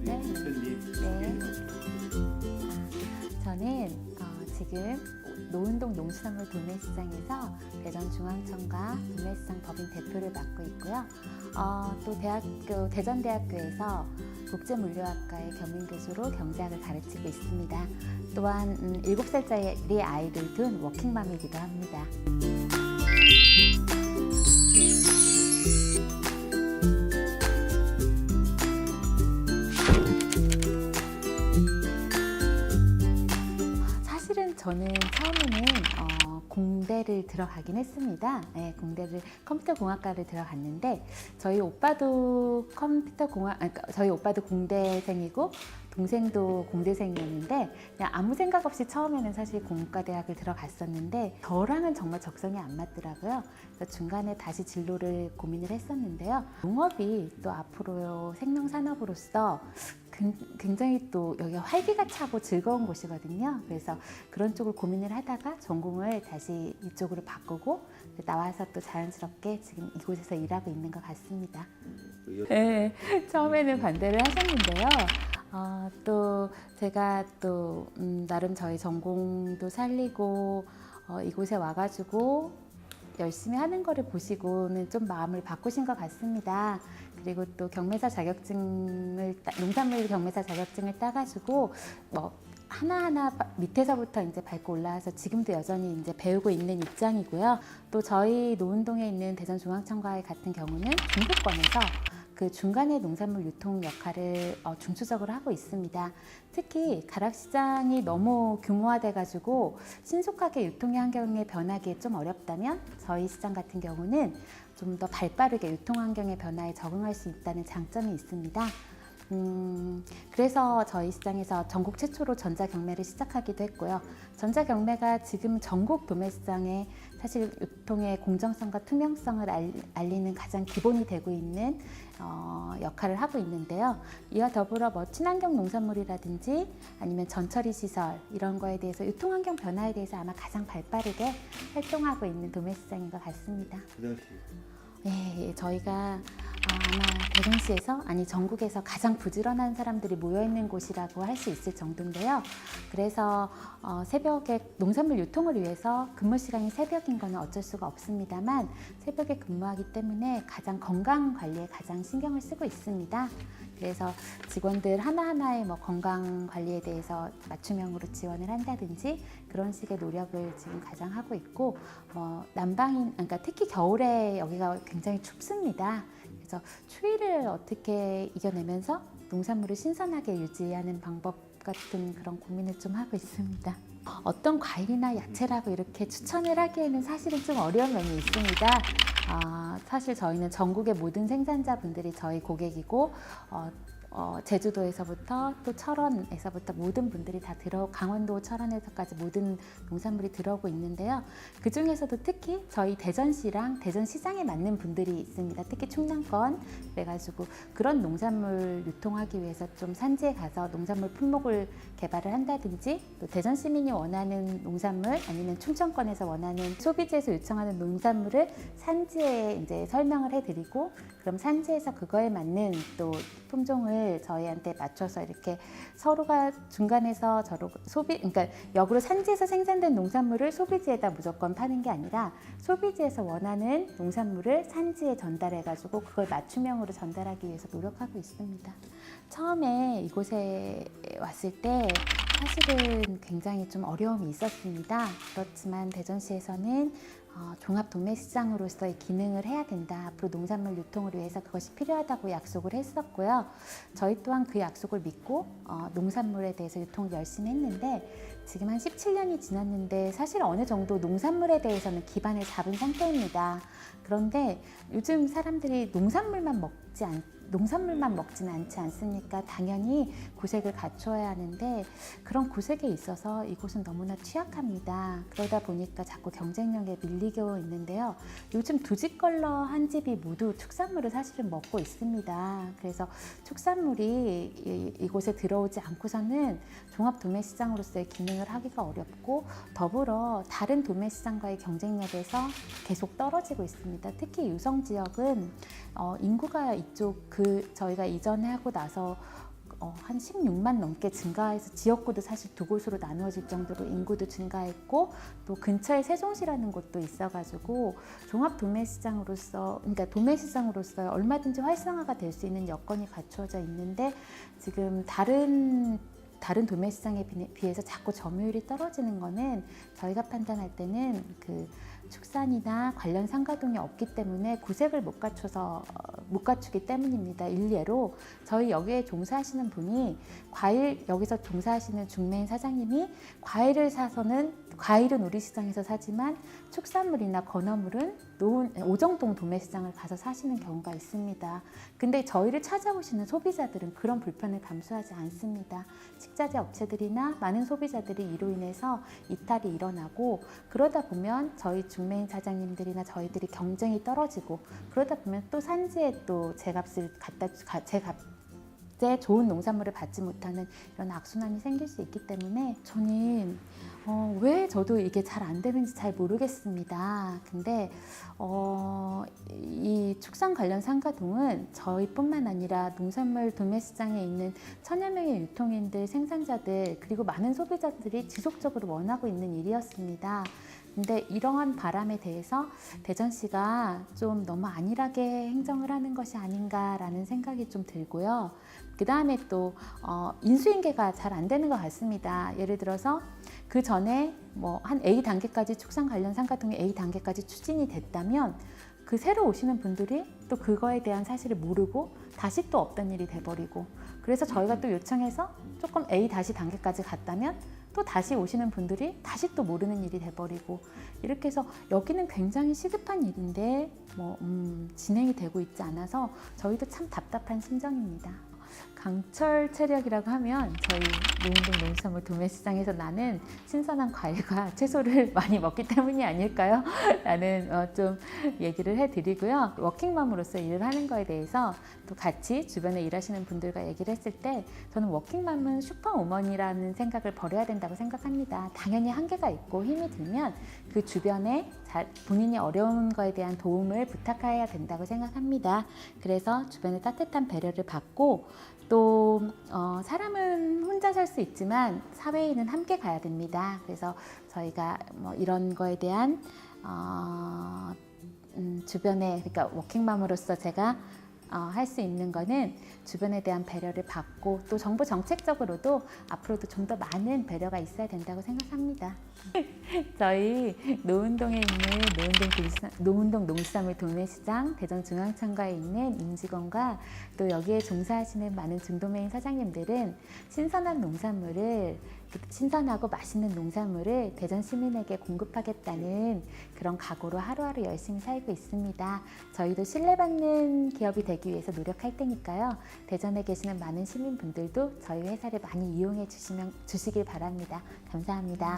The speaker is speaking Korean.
네. 네. 저는 지금 노은동 농수산물 도매시장에서 대전중앙청과 도매시장 법인 대표를 맡고 있고요. 또 대전대학교에서 국제물류학과의 겸임교수로 경제학을 가르치고 있습니다. 또한 7살짜리 아이를 둔 워킹맘이기도 합니다. 사실은 저는 처음에는 공대를 들어가긴 했습니다. 네, 컴퓨터공학과를 들어갔는데 저희 오빠도 저희 오빠도 공대생이고 동생도 공대생이었는데 그냥 아무 생각 없이 처음에는 사실 공과대학을 들어갔었는데 저랑은 정말 적성이 안 맞더라고요. 그래서 중간에 다시 진로를 고민을 했었는데요. 농업이 또 앞으로 생명산업으로서 굉장히 또 여기가 활기가 차고 즐거운 곳이거든요. 그래서 그런 쪽을 고민을 하다가 전공을 다시 이쪽으로 바꾸고 나와서 또 자연스럽게 지금 이곳에서 일하고 있는 것 같습니다. 네, 처음에는 반대를 하셨는데요. 또 제가 또 나름 저희 전공도 살리고 이곳에 와가지고 열심히 하는 거를 보시고는 좀 마음을 바꾸신 것 같습니다. 그리고 또 농산물 경매사 자격증을 따가지고 하나하나 밑에서부터 이제 밟고 올라와서 지금도 여전히 이제 배우고 있는 입장이고요. 또 저희 노은동에 있는 대전중앙청과 같은 경우는 중부권에서 그 중간에 농산물 유통 역할을 중추적으로 하고 있습니다. 특히 가락시장이 너무 규모화돼가지고 신속하게 유통의 환경에 변하기에 좀 어렵다면 저희 시장 같은 경우는 좀 더 발빠르게 유통 환경의 변화에 적응할 수 있다는 장점이 있습니다. 그래서 저희 시장에서 전국 최초로 전자경매를 시작하기도 했고요. 전자경매가 지금 전국 도매시장에 사실 유통의 공정성과 투명성을 알리는 가장 기본이 되고 있는 역할을 하고 있는데요. 이와 더불어 친환경 농산물이라든지 아니면 전처리 시설 이런 거에 대해서 유통환경 변화에 대해서 아마 가장 발빠르게 활동하고 있는 도매시장인 것 같습니다. 네, 저희가 아마 대전시에서 전국에서 가장 부지런한 사람들이 모여있는 곳이라고 할 수 있을 정도인데요. 그래서 새벽에 농산물 유통을 위해서 근무 시간이 새벽인 거는 어쩔 수가 없습니다만 새벽에 근무하기 때문에 가장 건강 관리에 가장 신경을 쓰고 있습니다. 그래서 직원들 하나하나의 건강 관리에 대해서 맞춤형으로 지원을 한다든지 그런 식의 노력을 지금 가장 하고 있고 그러니까 특히 겨울에 여기가 굉장히 춥습니다. 그래서 추위를 어떻게 이겨내면서 농산물을 신선하게 유지하는 방법 같은 그런 고민을 좀 하고 있습니다. 어떤 과일이나 야채라고 이렇게 추천을 하기에는 사실은 좀 어려운 면이 있습니다. 사실 저희는 전국의 모든 생산자분들이 저희 고객이고 제주도에서부터 또 철원에서부터 모든 분들이 다 강원도 철원에서까지 모든 농산물이 들어오고 있는데요. 그 중에서도 특히 저희 대전시랑 대전시장에 맞는 분들이 있습니다. 특히 충남권 그래가지고 그런 농산물 유통하기 위해서 좀 산지에 가서 농산물 품목을 개발을 한다든지 또 대전 시민이 원하는 농산물 아니면 충청권에서 원하는 소비지에서 요청하는 농산물을 산지에 이제 설명을 해드리고 그럼 산지에서 그거에 맞는 또 품종을 저희한테 맞춰서 이렇게 서로가 중간에서 그러니까 역으로 산지에서 생산된 농산물을 소비지에다 무조건 파는 게 아니라 소비지에서 원하는 농산물을 산지에 전달해가지고 그걸 맞춤형으로 전달하기 위해서 노력하고 있습니다. 처음에 이곳에 왔을 때 사실은 굉장히 좀 어려움이 있었습니다. 그렇지만 대전시에서는 종합 도매시장으로서의 기능을 해야 된다. 앞으로 농산물 유통을 위해서 그것이 필요하다고 약속을 했었고요. 저희 또한 그 약속을 믿고 농산물에 대해서 유통을 열심히 했는데 지금 한 17년이 지났는데 사실 어느 정도 농산물에 대해서는 기반을 잡은 상태입니다. 그런데 요즘 사람들이 농산물만 먹지는 않지 않습니까? 당연히 구색을 갖춰야 하는데 그런 구색에 있어서 이곳은 너무나 취약합니다. 그러다 보니까 자꾸 경쟁력에 밀리고 있는데요. 요즘 두 집 걸러 한 집이 모두 축산물을 사실은 먹고 있습니다. 그래서 축산물이 이곳에 들어오지 않고서는 종합 도매시장으로서의 기능을 하기가 어렵고 더불어 다른 도매시장과의 경쟁력에서 계속 떨어지고 있습니다. 특히 유성 지역은 인구가 저희가 이전하고 나서 한 16만 넘게 증가해서 지역구도 사실 두 곳으로 나누어질 정도로 인구도 증가했고 또 근처에 세종시라는 곳도 있어가지고 종합 도매시장으로서 그러니까 도매시장으로서 얼마든지 활성화가 될 수 있는 여건이 갖추어져 있는데 지금 다른 도매시장에 비해서 자꾸 점유율이 떨어지는 거는 저희가 판단할 때는 그 축산이나 관련 상가동이 없기 때문에 구색을 못 갖추기 때문입니다. 일례로 저희 여기에 종사하시는 분이 여기서 종사하시는 중매인 사장님이 과일은 우리 시장에서 사지만 축산물이나 건어물은 오정동 도매시장을 가서 사시는 경우가 있습니다. 근데 저희를 찾아오시는 소비자들은 그런 불편을 감수하지 않습니다. 식자재 업체들이나 많은 소비자들이 이로 인해서 이탈이 일어나고 그러다 보면 저희 중매인 사장님들이나 저희들이 경쟁이 떨어지고 그러다 보면 또 산지에 또 제값에 좋은 농산물을 받지 못하는 이런 악순환이 생길 수 있기 때문에 저는 왜 저도 이게 잘 안 되는지 잘 모르겠습니다. 근데 이 축산 관련 상가동은 저희뿐만 아니라 농산물 도매시장에 있는 천여 명의 유통인들, 생산자들 그리고 많은 소비자들이 지속적으로 원하고 있는 일이었습니다. 근데 이러한 바람에 대해서 대전시가 좀 너무 안일하게 행정을 하는 것이 아닌가라는 생각이 좀 들고요. 그 다음에 또 인수인계가 잘 안 되는 것 같습니다. 예를 들어서 그 전에 뭐 한 A 단계까지 축산 관련 상가동이 A 단계까지 추진이 됐다면 그 새로 오시는 분들이 또 그거에 대한 사실을 모르고 다시 또 없던 일이 돼버리고 그래서 저희가 또 요청해서 조금 A 다시 단계까지 갔다면 또 다시 오시는 분들이 다시 또 모르는 일이 돼버리고 이렇게 해서 여기는 굉장히 시급한 일인데 진행이 되고 있지 않아서 저희도 참 답답한 심정입니다. 강철 체력이라고 하면 저희 노은동 농산물 도매시장에서 나는 신선한 과일과 채소를 많이 먹기 때문이 아닐까요? 라는 좀 얘기를 해드리고요. 워킹맘으로서 일을 하는 거에 대해서 또 같이 주변에 일하시는 분들과 얘기를 했을 때 저는 워킹맘은 슈퍼우먼이라는 생각을 버려야 된다고 생각합니다. 당연히 한계가 있고 힘이 들면 그 주변에 본인이 어려운 거에 대한 도움을 부탁해야 된다고 생각합니다. 그래서 주변에 따뜻한 배려를 받고 또 사람은 혼자 살 수 있지만 사회인은 함께 가야 됩니다. 그래서 저희가 뭐 이런 거에 대한 주변에 그러니까 워킹맘으로서 제가 할 수 있는 거는 주변에 대한 배려를 받고 또 정부 정책적으로도 앞으로도 좀 더 많은 배려가 있어야 된다고 생각합니다. 저희 노은동에 있는 노은동 농수산물 도매시장 대전중앙청과에 있는 임직원과 또 여기에 종사하시는 많은 중도매인 사장님들은 신선하고 맛있는 농산물을 대전 시민에게 공급하겠다는 그런 각오로 하루하루 열심히 살고 있습니다. 저희도 신뢰받는 기업이 되기 위해서 노력할 테니까요. 대전에 계시는 많은 시민분들도 저희 회사를 많이 이용해 주시길 바랍니다. 감사합니다.